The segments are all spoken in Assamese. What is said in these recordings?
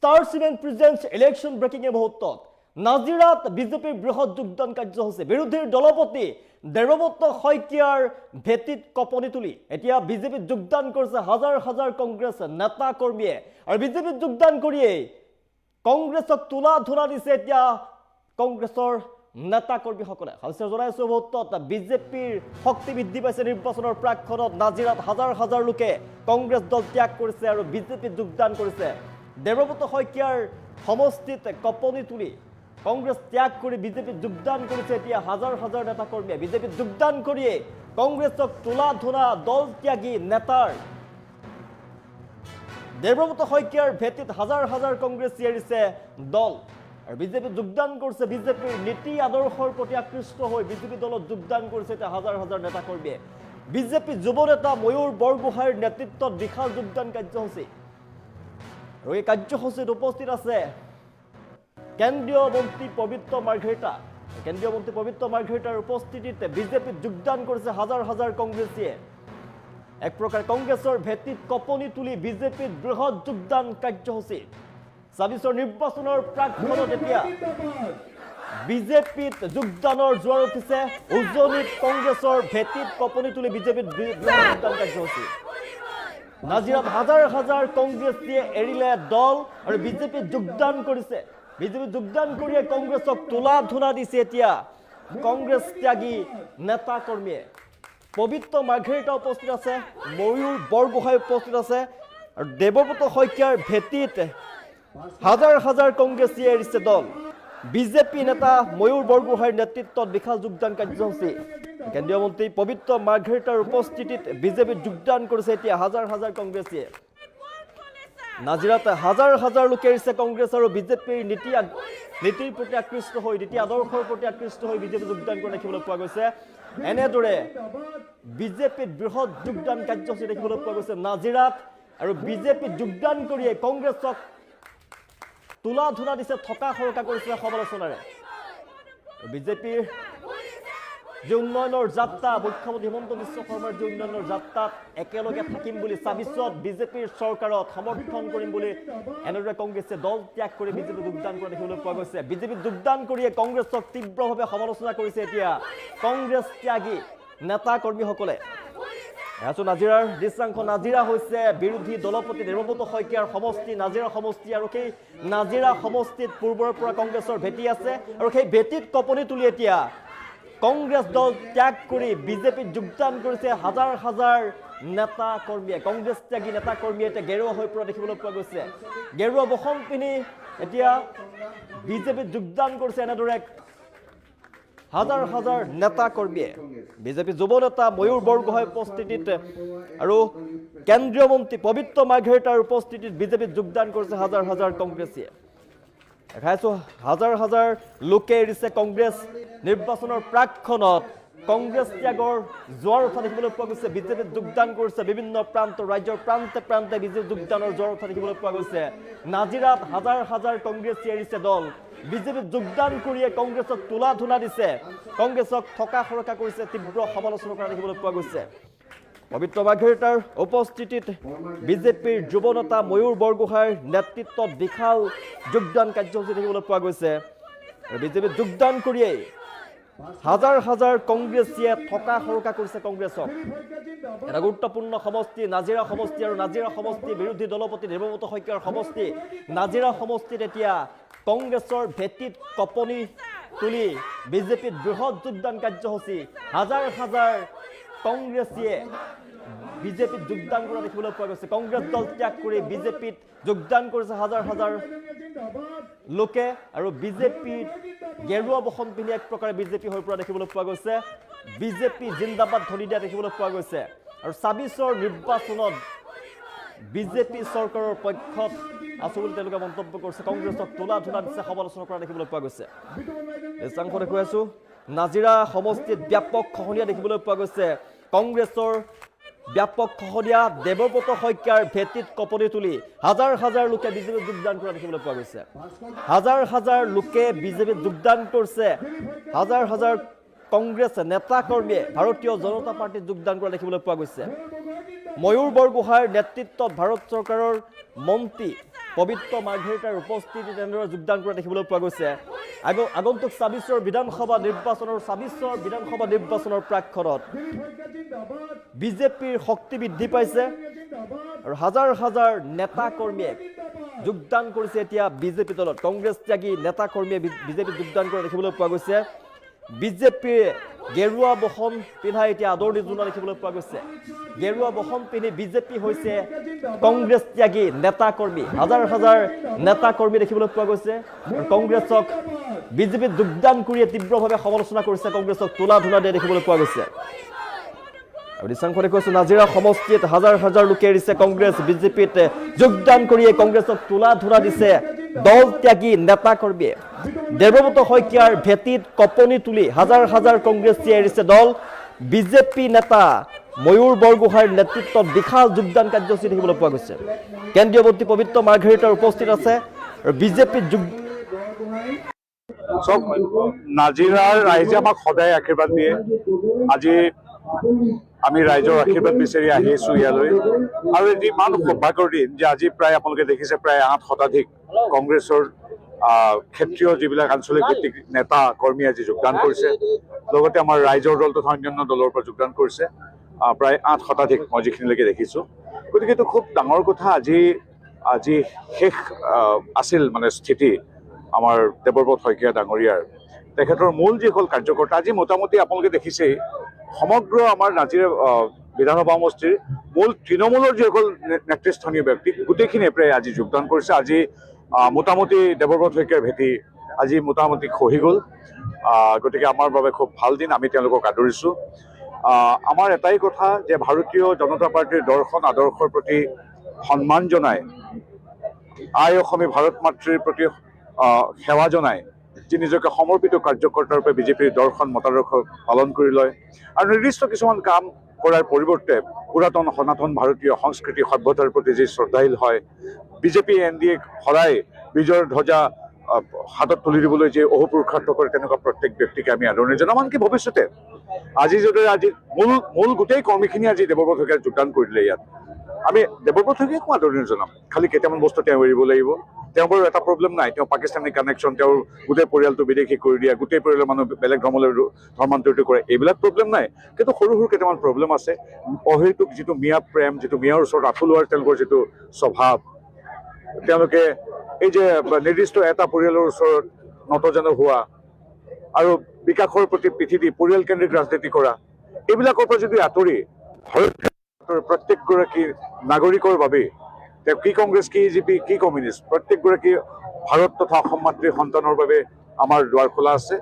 Star Cement presents election breaking মুহূৰ্তত নাজিৰাত বিজেপিৰ বৃহৎ যোগদান কাৰ্যসূচী বিৰোধীৰ দলপতি দেৱব্ৰত শইকীয়াৰ ভেটিত কপনি তুলি এতিয়া বিজেপিত যোগদান কৰিছে হাজাৰ হাজাৰ কংগ্ৰেছ নেতা কৰ্মীয়ে আৰু বিজেপিত যোগদান কৰিয়ে কংগ্ৰেছক তোলা ধৰা দিছে এতিয়া কংগ্ৰেছৰ নেতা কৰ্মীসকলে হাউচৰ জনাইছো মুহূৰ্তত বিজেপিৰ শক্তি বৃদ্ধি পাইছে নিৰ্বাচনৰ প্ৰাক্ষণত নাজিৰাত হাজাৰ হাজাৰ লোকে কংগ্ৰেছ দল ত্যাগ কৰিছে আৰু বিজেপিত যোগদান কৰিছে দেৱব্ৰত শইকীয়াৰ সমষ্টিত কপনি তুলি কংগ্ৰেছ ত্যাগ কৰি বিজেপিত যোগদান কৰিছে এতিয়া হাজাৰ হাজাৰ নেতা কৰ্মীয়ে বিজেপিত যোগদান কৰিয়ে কংগ্ৰেছক তোলা ধৰা দল ত্যাগী নেতাৰ দেৱব্ৰত শইকীয়াৰ ভেটিত হাজাৰ হাজাৰ কংগ্ৰেছী এৰিছে দল আৰু বিজেপিত যোগদান কৰিছে বিজেপিৰ নীতি আদৰ্শৰ প্ৰতি আকৃষ্ট হৈ বিজেপি দলত যোগদান কৰিছে এতিয়া হাজাৰ হাজাৰ নেতা কৰ্মীয়ে বিজেপি যুৱ নেতা ময়ূৰ বৰগোহাঁইৰ নেতৃত্বত বিশাল যোগদান কাৰ্যসূচী আৰু এই কাৰ্যসূচীত উপস্থিত আছে কেন্দ্ৰীয় মন্ত্ৰী পবিত্ৰ মাৰ্ঘেৰিটাৰ উপস্থিতিত বিজেপিত যোগদান কৰিছে হাজাৰ হাজাৰ কংগ্ৰেছীয়ে এক প্ৰকাৰ কংগ্ৰেছৰ ভেটিত কপনি তুলি বিজেপিত বৃহৎ যোগদান কাৰ্যসূচী ২৬ নিৰ্বাচনৰ প্ৰাক্ষণত এতিয়া বিজেপিত যোগদানৰ জোৱাৰ উঠিছে উজনিত কংগ্ৰেছৰ ভেটিত কপনি তুলি বিজেপিত বৃহৎ যোগদান কাৰ্যসূচী নাজিৰাত হাজাৰ হাজাৰ কংগ্ৰেছীয়ে এৰিলে দল আৰু বিজেপিত যোগদান কৰিছে বিজেপিত যোগদান কৰিয়ে কংগ্ৰেছক তোলা ধৰা দিছে এতিয়া কংগ্ৰেছ ত্যাগী নেতা কৰ্মীয়ে পবিত্ৰ মাৰ্ঘেৰিটা উপস্থিত আছে ময়ূৰ বৰগোহাঁই উপস্থিত আছে আৰু দেৱব্ৰত শইকীয়াৰ ভেটিত হাজাৰ হাজাৰ কংগ্ৰেছীয়ে এৰিছে দল বিজেপি নেতা ময়ূৰ বৰগোহাঁইৰ নেতৃত্বত বিশাল যোগদান কাৰ্যসূচী কেন্দ্ৰীয় মন্ত্ৰী পবিত্ৰ মাৰ্ঘেৰিটাৰ উপস্থিতিত বিজেপিত যোগদান কৰিছে এতিয়া হাজাৰ হাজাৰ কংগ্ৰেছীয়ে নাজিৰাত হাজাৰ হাজাৰ লোকে এৰিছে কংগ্ৰেছ আৰু বিজেপিৰ নীতিৰ প্ৰতি আকৃষ্ট হৈ নীতি আদৰ্শৰ প্ৰতি আকৃষ্ট হৈ বিজেপি যোগদান কৰা দেখিবলৈ পোৱা গৈছে এনেদৰে বিজেপিত বৃহৎ যোগদান কাৰ্যসূচী দেখিবলৈ পোৱা গৈছে নাজিৰাত আৰু বিজেপিত যোগদান কৰিয়ে কংগ্ৰেছক তোলা ধৰা দিছে থকা সৰকা কৰিছে সমালোচনাৰে বিজেপিৰ যে উন্নয়নৰ যাত্ৰা মুখ্যমন্ত্ৰী হিমন্ত বিশ্ব শৰ্মাৰ যে উন্নয়নৰ যাত্ৰাত একেলগে থাকিম বুলি ২৬ত বিজেপিৰ চৰকাৰত সমৰ্থন কৰিম বুলি এনেদৰে কংগ্ৰেছে দল ত্যাগ কৰি বিজেপিত যোগদান কৰা দেখিবলৈ পোৱা গৈছে বিজেপিত যোগদান কৰিয়ে কংগ্ৰেছক তীব্ৰভাৱে সমালোচনা কৰিছে এতিয়া কংগ্ৰেছ ত্যাগী নেতা কৰ্মীসকলে নাজিৰাৰ দৃশ্যাংশ নাজিৰা হৈছে বিৰোধী দলপতি দেৱব্ৰত শইকীয়াৰ সমষ্টি নাজিৰা সমষ্টি আৰু সেই নাজিৰা সমষ্টিত পূৰ্বৰ পৰা কংগ্ৰেছৰ ভেটি আছে আৰু সেই ভেটিত কপনি তুলি এতিয়া কংগ্ৰেছ দল ত্যাগ কৰি বিজেপিত যোগদান কৰিছে হাজাৰ হাজাৰ নেতা কৰ্মীয়ে কংগ্ৰেছ ত্যাগী নেতা কৰ্মীয়ে এতিয়া গেৰুৱা হৈ পৰা দেখিবলৈ পোৱা গৈছে গেৰুৱা বসন পিন্ধি এতিয়া বিজেপিত যোগদান কৰিছে এনেদৰে হাজাৰ হাজাৰ নেতা কৰ্মীয়ে বিজেপি যুৱ নেতা ময়ূৰ বৰগোহাঁইৰ উপস্থিতিত আৰু কেন্দ্ৰীয় মন্ত্ৰী পবিত্ৰ মাৰ্ঘেৰিটাৰ উপস্থিতিত বিজেপিত যোগদান কৰিছে হাজাৰ হাজাৰ কংগ্ৰেছীয়ে দেখাইছো হাজাৰ হাজাৰ লোকে এৰিছে কংগ্ৰেছ নিৰ্বাচনৰ প্ৰাক্ষণত কংগ্ৰেছ ত্যাগৰ জোৱাৰ উঠা দেখিবলৈ পোৱা গৈছে বিজেপিত যোগদান কৰিছে বিভিন্ন প্ৰান্ত ৰাজ্যৰ প্ৰান্তে প্ৰান্তে বিজেপিত যোগদানৰ জোৱাৰ উঠা দেখিবলৈ পোৱা গৈছে নাজিৰাত হাজাৰ হাজাৰ কংগ্ৰেছী এৰিছে দল বিজেপিত যোগদান কৰিয়ে কংগ্ৰেছক তোলা ধৰা দিছে কংগ্ৰেছক থকা সৰকা কৰিছে তীব্ৰ সমালোচনা কৰা দেখিবলৈ পোৱা গৈছে পবিত্ৰ মাৰ্ঘেৰিটাৰ উপস্থিতিত বিজেপিৰ যুৱ নেতা ময়ূৰ বৰগোহাঁইৰ নেতৃত্বত বিশাল যোগদান কাৰ্যসূচী দেখিবলৈ পোৱা গৈছে বিজেপিত যোগদান কৰিয়ে হাজাৰ হাজাৰ কংগ্ৰেছীয়ে থকা সৰকা কৰিছে কংগ্ৰেছক এটা গুৰুত্বপূৰ্ণ সমষ্টি নাজিৰা সমষ্টি আৰু নাজিৰা সমষ্টি বিৰোধী দলপতি দেৱব্ৰত শইকীয়াৰ সমষ্টি নাজিৰা সমষ্টিত এতিয়া কংগ্ৰেছৰ ভেটিত কপনি তুলি বিজেপিত বৃহৎ যোগদান কাৰ্যসূচী হাজাৰ হাজাৰ কংগ্ৰেছীয়ে বিজেপিত যোগদান কৰা দেখিবলৈ পোৱা গৈছে কংগ্ৰেছ দল ত্যাগ কৰি বিজেপিত যোগদান কৰিছে হাজাৰ হাজাৰ লোকে আৰু বিজেপিত গেৰুৱা বসন পিন্ধি এক প্ৰকাৰে বিজেপি হৈ পৰা দেখিবলৈ পোৱা গৈছে বিজেপি জিন্দাবাদ ধ্বনি দিয়া দেখিবলৈ পোৱা গৈছে আৰু ২৬ৰ নিৰ্বাচনত বিজেপি চৰকাৰৰ পক্ষত আছো বুলি তেওঁলোকে মন্তব্য কৰিছে কংগ্ৰেছক তোলা ধৰা দিছে সমালোচনা কৰা দেখিবলৈ পোৱা গৈছে দৃশ্যাংশ দেখুৱাইছো নাজিৰা সমষ্টিত ব্যাপক খহনীয়া দেখিবলৈ পোৱা গৈছে কংগ্ৰেছৰ ব্যাপক খহনীয়া দেৱব্ৰত শইকীয়াৰ ভেটিত কপনি তুলি হাজাৰ হাজাৰ লোকে বিজেপিত যোগদান কৰা দেখিবলৈ পোৱা গৈছে হাজাৰ হাজাৰ লোকে বিজেপিত যোগদান কৰিছে হাজাৰ হাজাৰ কংগ্ৰেছ নেতা কৰ্মীয়ে ভাৰতীয় জনতা পাৰ্টিত যোগদান কৰা দেখিবলৈ পোৱা গৈছে ময়ূৰ বৰগোহাঁইৰ নেতৃত্বত ভাৰত চৰকাৰৰ মন্ত্ৰী পবিত্ৰ মাৰ্ঘেৰিটাৰ উপস্থিতি তেনেদৰে যোগদান কৰা দেখিবলৈ পোৱা গৈছে আগন্তুক ২৬ৰ বিধানসভা নিৰ্বাচনৰ প্ৰাক্ষণত বিজেপিৰ শক্তি বৃদ্ধি পাইছে আৰু হাজাৰ হাজাৰ নেতা কৰ্মীয়ে যোগদান কৰিছে এতিয়া বিজেপি দলত কংগ্ৰেছ ত্যাগী নেতা কৰ্মীয়ে বিজেপিত যোগদান কৰা দেখিবলৈ পোৱা গৈছে বিজেপিয়ে গেৰুৱা বসন পিন্ধাই এতিয়া আদৰণি জনোৱা দেখিবলৈ পোৱা গৈছে গেৰুৱা বসন পিন্ধি বিজেপি হৈছে কংগ্ৰেছ ত্যাগী নেতা কৰ্মী হাজাৰ হাজাৰ নেতা কৰ্মী দেখিবলৈ পোৱা গৈছে আৰু কংগ্ৰেছক বিজেপিত যোগদান কৰিয়ে তীব্ৰভাৱে সমালোচনা কৰিছে কংগ্ৰেছক তোলা ধুলা দিয়া দেখিবলৈ পোৱা গৈছে আৰু দিশাংখনে কৈছো নাজিৰা সমষ্টিত হাজাৰ হাজাৰ লোকে এৰিছে কংগ্ৰেছ বিজেপিত যোগদান কৰিয়ে কংগ্ৰেছক তোলা ধুলা দিছে দল ত্যাগী নেতা কৰ্মীয়ে দেৱব্ৰত শইকীয়াৰ ভেটিত কপনি তুলি হাজাৰ হাজাৰ কংগ্ৰেছীয়ে এৰিছে দল বিজেপি নেতা ময়ূৰ বৰগোহাঁইৰ নেতৃত্বত বিশাল যোগদান কাৰ্যসূচী দেখিবলৈ পোৱা গৈছে কেন্দ্ৰীয় মন্ত্ৰী পবিত্ৰ মাৰ্ঘেৰিটাৰ উপস্থিত আছে আৰু বিজেপিত নাজিৰাৰ ৰাইজে আমাক সদায় আশীৰ্বাদ দিয়ে আজি আমি ৰাইজৰ আশীৰ্বাদ বিচাৰি আহি আছো ইয়ালৈ আৰু এটি ইমান সৌভাগ্যৰ দিন যে আজি প্ৰায় আপোনালোকে দেখিছে প্ৰায় ৮ শতাধিক কংগ্ৰেছৰ ক্ষেত্ৰীয় যিবিলাক আঞ্চলিক ভিত্তিক নেতা কৰ্মী আজি যোগদান কৰিছে লগতে আমাৰ ৰাইজৰ দল তথা অন্যান্য দলৰ পৰা যোগদান কৰিছে প্ৰায় ৮ শতাধিক মই যিখিনিলৈকে দেখিছোঁ গতিকে এইটো খুব ডাঙৰ কথা আজি শেষ আছিল মানে স্থিতি আমাৰ দেৱব্ৰত শইকীয়া ডাঙৰীয়াৰ তেখেতৰ মূল যিসকল কাৰ্যকৰ্তা আজি মোটামুটি আপোনালোকে দেখিছেই সমগ্ৰ আমাৰ নাজিৰা বিধানসভা সমষ্টিৰ মূল তৃণমূলৰ যিসকল নেতৃস্থানীয় ব্যক্তি গোটেইখিনিয়ে প্ৰায় আজি যোগদান কৰিছে আজি মোটামুটি দেৱব্ৰত শইকীয়াৰ ভেটি আজি মোটামুটি খহি গ'ল গতিকে আমাৰ বাবে খুব ভাল দিন আমি তেওঁলোকক আদৰিছোঁ আমাৰ এটাই কথা যে ভাৰতীয় জনতা পাৰ্টীৰ দৰ্শন আদৰ্শৰ প্ৰতি সন্মান জনাই আই অসমী ভাৰত মাতৃৰ প্ৰতি সেৱা জনাই যি নিজকে সমৰ্পিত কাৰ্যকৰ্তাৰ ৰূপে বিজেপিৰ দৰ্শন মতাদৰ্শ পালন কৰি লয় আৰু নিৰ্দিষ্ট কিছুমান কাম কৰাৰ পৰিৱৰ্তে পুৰাতন সনাতন ভাৰতীয় সংস্কৃতি সভ্যতাৰ প্ৰতি যি শ্ৰদ্ধাশীল হয় বিজেপি এনডিএক সদায় বিজয়ৰ ধ্বজা হাতত তুলি দিবলৈ যে অহোপুৰুষাৰ্থ কৰে তেনেকুৱা প্ৰত্যেক ব্যক্তিকে আমি আদৰণি জনাম আনকি ভৱিষ্যতে আজি যদি আজি মূল গোটেই কৰ্মীখিনি আজি দেৱব্ৰত শইকীয়াই যোগদান কৰি দিলে ইয়াত আমি দেৱব্ৰত শইকীয়াকো আদৰণি জনাম খালি কেইটামান বস্তু তেওঁ এৰিব লাগিব তেওঁ বাৰু এটা প্ৰব্লেম নাই তেওঁ পাকিস্তানী কানেকশ্যন তেওঁৰ গোটেই পৰিয়ালটো বিদেশী কৰি দিয়া গোটেই পৰিয়ালৰ মানুহ বেলেগ ধৰ্মান্তৰিত কৰে এইবিলাক প্ৰব্লেম নাই কিন্তু সৰু সৰু কেইটামান প্ৰব্লেম আছে অহেতুক যিটো মিয়া প্ৰেম যিটো মিয়াৰ ওচৰত আঁঠু লোৱাৰ তেওঁলোকৰ যিটো স্বভাৱ তেওঁলোকে এই যে নিৰ্দিষ্ট এটা পৰিয়ালৰ ওচৰত নতজানু হোৱা আৰু বিকাশৰ প্ৰতি পিঠি দি পৰিয়ালকেন্দ্ৰিক ৰাজনীতি কৰা এইবিলাকৰ পৰা যদি আঁতৰি ভাৰতৰ প্ৰত্যেকগৰাকী নাগৰিকৰ বাবে তেওঁ কি কংগ্ৰেছ কি বিজেপি কি কমিউনিষ্ট প্ৰত্যেকগৰাকী ভাৰত তথা অসম মাতৃৰ সন্তানৰ বাবে আমাৰ দুৱাৰ খোলা আছে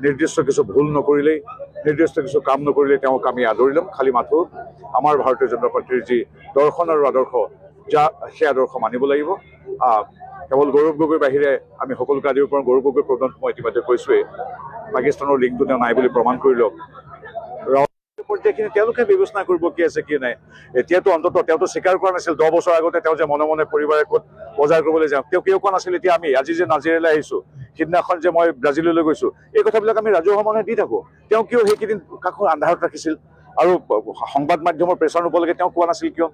নিৰ্দিষ্ট কিছু ভুল নকৰিলেই নিৰ্দিষ্ট কিছু কাম নকৰিলেই তেওঁক আমি আদৰি ল'ম খালি মাথো আমাৰ ভাৰতীয় জনতা পাৰ্টীৰ যি দৰ্শন আৰু আদৰ্শ সেই আদৰ্শ মানিব লাগিব কেৱল গৌৰৱ গগৈৰ বাহিৰে আমি সকলোকে আদিৰ পৰা গৌৰৱ গগৈৰ প্ৰদান মই ইতিমধ্যে কৈছোৱেই পাকিস্তানৰ লিংকটো তেওঁ নাই বুলি প্ৰমাণ কৰি লওক পৰ্যায়খিনি তেওঁলোকে বিবেচনা কৰিব কি আছে কি নাই এতিয়াতো অন্ততঃ তেওঁতো স্বীকাৰ কৰা নাছিল 10 বছৰ আগতে তেওঁ যে মনে মনে পৰিবাৰে ক'ত বজাৰ কৰিবলৈ যাওঁ তেওঁ কিয় কোৱা নাছিল এতিয়া আমি আজি যে নাজিৰালৈ আহিছোঁ সিদিনাখন যে মই ব্ৰাজিললৈ গৈছোঁ এই কথাবিলাক আমি ৰাজহুৱা মনে দি থাকোঁ তেওঁ কিয় সেইকেইদিন কাকো আন্ধাৰত ৰাখিছিল আৰু সংবাদ মাধ্যমৰ প্ৰেছাৰ নোপোৱালৈকে তেওঁ কোৱা নাছিল কিয়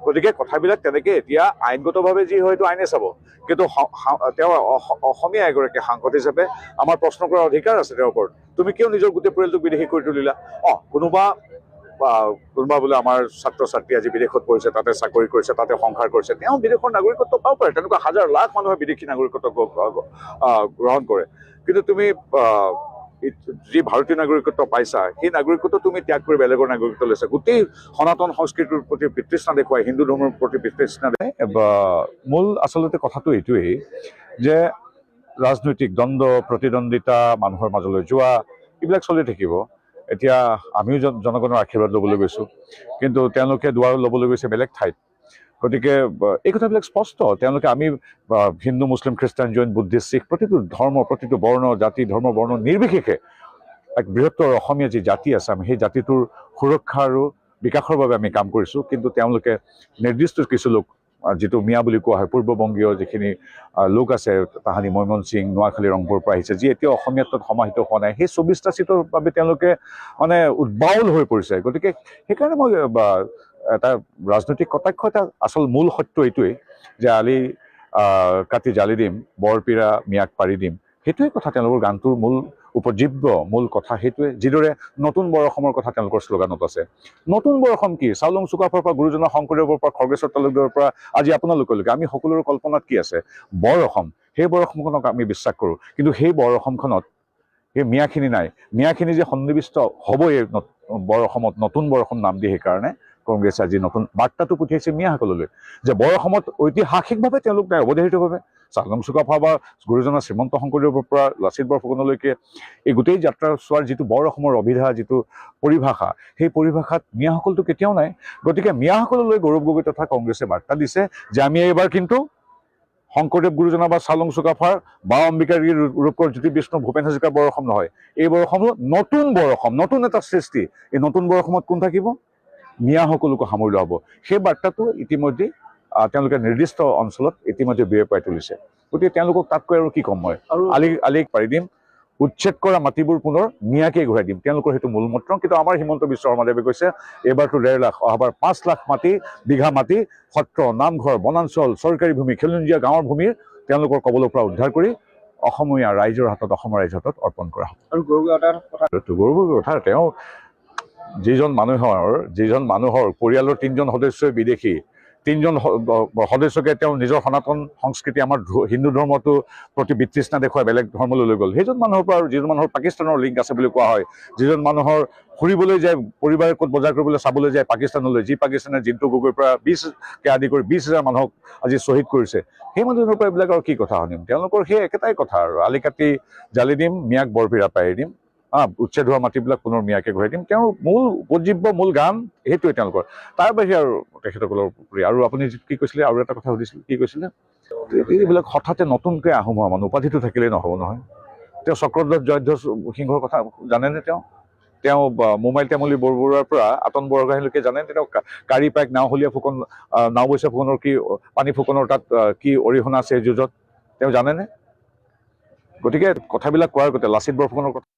গতিকে কথাবিলাক তেনেকৈ এতিয়া আইনগতভাৱে যি হয়তো আইনে চাব কিন্তু তেওঁ অসমীয়া এগৰাকী সাংসদ হিচাপে আমাৰ প্ৰশ্ন কৰাৰ অধিকাৰ আছে তেওঁৰ ওপৰত তুমি কিয় নিজৰ গোটেই পৰিয়ালটোক বিদেশী কৰি তুলিলা কোনোবা বোলে আমাৰ ছাত্ৰ ছাত্ৰী আজি বিদেশত পঢ়িছে তাতে চাকৰি কৰিছে তাতে সংসাৰ কৰিছে তেওঁ বিদেশৰ নাগৰিকত্ব পাব পাৰে তেনেকুৱা হাজাৰ লাখ মানুহে বিদেশী নাগৰিকত্ব গ্ৰহণ কৰে কিন্তু তুমি যি ভাৰতীয় নাগৰিকত্ব পাইছা সেই নাগৰিকত্ব তুমি ত্যাগ কৰি বেলেগৰ নাগৰিকত্ব লৈছা গোটেই সনাতন সংস্কৃতিৰ প্ৰতি বিতৃষ্ণা দেখুৱাই হিন্দু ধৰ্মৰ প্ৰতি বিতৃষ্ণা মূল আচলতে কথাটো এইটোৱেই যে ৰাজনৈতিক দ্বন্দ্ব প্ৰতিদ্বন্দ্বিতা মানুহৰ মাজলৈ যোৱা এইবিলাক চলি থাকিব এতিয়া আমিও জনগণৰ আশীৰ্বাদ ল'বলৈ গৈছোঁ কিন্তু তেওঁলোকে দুৱাৰ ল'বলৈ গৈছে বেলেগ ঠাইত গতিকে এই কথাবিলাক স্পষ্ট তেওঁলোকে আমি হিন্দু মুছলিম খ্ৰীষ্টান জৈন বুদ্ধিষ্ট শিখ প্ৰতিটো ধৰ্ম প্ৰতিটো বৰ্ণ জাতি ধৰ্ম বৰ্ণ নিৰ্বিশেষে এক বৃহত্তৰ অসমীয়া যি জাতি আছে আমি সেই জাতিটোৰ সুৰক্ষা আৰু বিকাশৰ বাবে আমি কাম কৰিছোঁ কিন্তু তেওঁলোকে নিৰ্দিষ্ট কিছু লোক যিটো মিয়া বুলি কোৱা হয় পূৰ্ববংগীয় যিখিনি লোক আছে তাহানি ময়মনসিং নোয়াখালী ৰংপুৰৰ পৰা আহিছে যি এতিয়া অসমীয়াত সমাহিত হোৱা নাই সেই 24টা চিটৰ বাবে তেওঁলোকে মানে উদ্বাউল হৈ পৰিছে গতিকে সেইকাৰণে মই এটা ৰাজনৈতিক কটাক্ষ, এটা আচল মূল সত্য এইটোৱেই যে আলি কাটি জালি দিম, বৰপীৰা মিয়াক পাৰি দিম। সেইটোৱে কথা তেওঁলোকৰ গানটোৰ মূল উপজীব্য মূল কথা সেইটোৱে। যিদৰে নতুন বৰ অসমৰ কথা তেওঁলোকৰ শ্লোগানত আছে। নতুন বৰ অসম কি? চাউলুং চুকাফাৰ পৰা গুৰুজনা শংকৰদেৱৰ পৰা খগেশ্বৰ তালুকদাৰৰ পৰা আজি আপোনালোকলৈকে আমি সকলোৰে কল্পনাত কি আছে? বৰ অসম। সেই বৰ অসমখনক আমি বিশ্বাস কৰোঁ, কিন্তু সেই বৰ অসমখনত সেই মিয়াখিনি নাই। মিয়াখিনি যে সন্নিৱিষ্ট হ'ব এই বৰ অসমত, নতুন বৰ অসম নাম দিয়ে, সেইকাৰণে কংগ্ৰেছে আজি নতুন বাৰ্তাটো পঠিয়াইছে মিয়াসকললৈ যে বৰ অসমত ঐতিহাসিকভাৱে তেওঁলোক নাই, অৱধাৰিতভাৱে চাউলুং চুকাফা বা গুৰুজনা শ্ৰীমন্ত শংকৰদেৱৰ পৰা লাচিত বৰফুকনলৈকে এই গোটেই যাত্ৰা চোৱাৰ যিটো বৰ অসমৰ অভিধা, যিটো পৰিভাষা, সেই পৰিভাষাত মিয়াসকলটো কেতিয়াও নাই। গতিকে মিয়াসকললৈ গৌৰৱ গগৈ তথা কংগ্ৰেছে বাৰ্তা দিছে যে আমি এইবাৰ কিন্তু শংকৰদেৱ গুৰুজনা বা চাউলুং চুকাফাৰ বা অম্বিকাগিৰি ৰূপকৰ জ্যোতি বিষ্ণু ভূপেন হাজৰিকাৰ বৰ অসম নহয়, এই বৰ অসম নতুন বৰ অসম, নতুন এটা সৃষ্টি। এই নতুন বৰ অসমত কোন থাকিব? মিয়াসকলকো সামৰি লোৱা হ'ব। সেই বাৰ্তাটো ইতিমধ্যে তেওঁলোকে নিৰ্দিষ্ট অঞ্চলত ইতিমধ্যে বিয়পাই তুলিছে। গতিকে তেওঁলোকক তাতকৈ আৰু কি ক'ম মই? আলিক পাৰি দিম, উচ্ছেদ কৰা মাটিবোৰ পুনৰ মিয়াকে ঘূৰাই দিম, তেওঁলোকৰ সেইটো মূল মন্ত্ৰ। কিন্তু আমাৰ হিমন্ত বিশ্ব শৰ্মাদেৱে কৈছে এইবাৰতো 1.5 লাখ, অহাবাৰ 5 লাখ বিঘা মাটি সত্ৰ, নামঘৰ, বনাঞ্চল, চৰকাৰী ভূমি, খিলঞ্জীয়া গাঁৱৰ ভূমিৰ তেওঁলোকৰ কবলৰ পৰা উদ্ধাৰ কৰি অসমীয়া ৰাইজৰ হাতত, অসমৰ ৰাইজৰ হাতত অৰ্পণ কৰা হ'ব। আৰু গৌৰৱৰ কথা তেওঁ যিজন মানুহৰ পৰিয়ালৰ 3জন সদস্যই বিদেশী, 3জন সদস্যকে তেওঁ নিজৰ সনাতন সংস্কৃতি, আমাৰ হিন্দু ধৰ্মটো প্ৰতি বিতৃষ্ণা দেখুৱাই বেলেগ ধৰ্মলৈ লৈ গ'ল। সেইজন মানুহৰ পৰা, আৰু যিজন মানুহৰ পাকিস্তানৰ লিংক আছে বুলি কোৱা হয়, যিজন মানুহৰ ফুৰিবলৈ যায়, পৰিবাৰে ক'ত বজাৰ কৰিবলৈ চাবলৈ যায় পাকিস্তানলৈ, যি পাকিস্তানে জিন্তু গগৈৰ পৰা 20কে আদি কৰি 20,000 মানুহক আজি শ্বহীদ কৰিছে, সেই মানুহজনৰ পৰা এইবিলাক আৰু কি কথা শুনিম? তেওঁলোকৰ সেই একেটাই কথা আৰু আলি কাটি জালি দিম, মিয়াক বৰপীৰা পাৰি দিম, উচ্ছেদ হোৱা মাটিবিলাক পুনৰ মিয়াকে ঘূৰাই দিম। তেওঁৰ মূল উপজীব্য মূল গান সেইটোৱে তেওঁলোকৰ। তাৰ বাহিৰে আৰু তেখেতসকলৰ উপৰি আৰু আপুনি কি কৈছিলে? আৰু এটা কথা সুধিছিল, কি কৈছিলে? এইবিলাক হঠাতে নতুনকৈ আহোম হোৱা মানুহ, উপাধিটো থাকিলেই নহ'ব নহয়। তেওঁ চক্ৰধ্বজ জয়ধ্বজ সিংহৰ কথা জানেনে? তেওঁ মোমাইল তেমলী বৰবৰুৱাৰ পৰা আতন বৰগোহাঁইলৈকে জানে? তেওঁ কাৰী পাইক নাওহলীয়া ফুকন, নাওবৈচা ফুকনৰ কি, পানী ফুকনৰ তাত কি অৰিহণা আছে এই যুঁজত, তেওঁ জানেনে? গতিকে কথাবিলাক কোৱাৰ আগতে লাচিত বৰফুকনৰ কথা